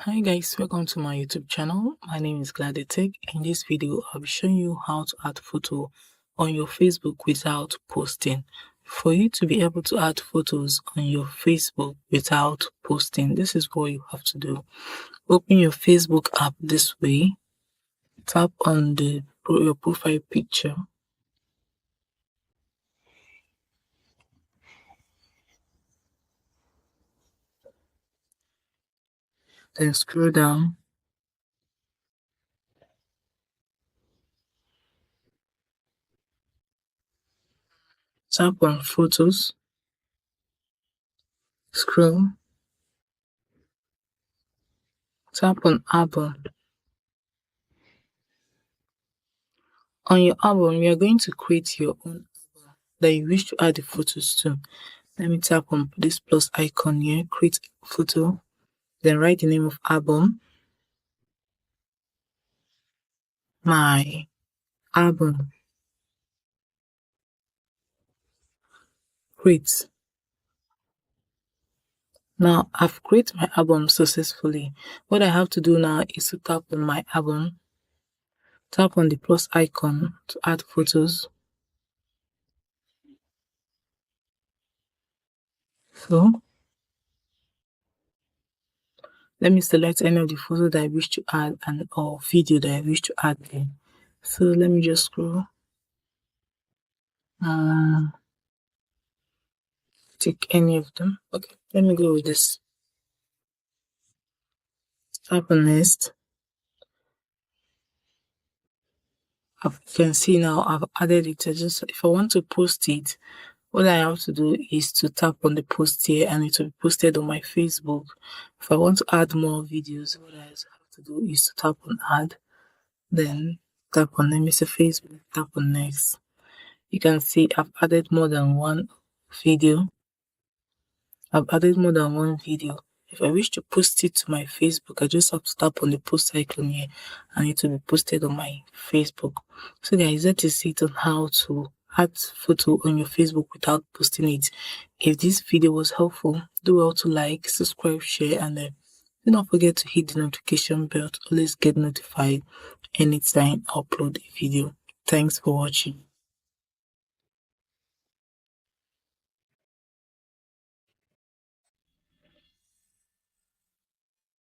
Hi guys, welcome to my YouTube channel. My name is Gladitech. In this video, I'll be showing you how to add photo on your Facebook without posting. For you to be able to add photos on your Facebook without posting, this is what you have to do. Open your Facebook app this way. Tap on your profile picture. Then scroll down. Tap on photos. Scroll. Tap on album. On your album, you are going to create your own album that you wish to add the photos to. Let me tap on this plus icon here, create photo, then write the name of album, my album, create. Now I've created my album successfully. What I have to do now is to tap on my album, tap on the plus icon to add photos. So let me select any of the photos that I wish to add or video that I wish to add there. So let me just scroll. Take any of them. Okay, let me go with this. Tap on next. As you can see now, I've added it. If I want to post it, what I have to do is to tap on the post here and it will be posted on my Facebook. If I want to add more videos, what I have to do is to tap on add, then tap on, let me say Facebook, tap on next. You can see I've added more than one video. If I wish to post it to my Facebook, I just have to tap on the post icon here and it will be posted on my Facebook. So guys, that is it on how to add photo on your Facebook without posting it. If this video was helpful, do well to like, subscribe, share, and do not forget to hit the notification bell to always get notified anytime I upload a video. Thanks for watching.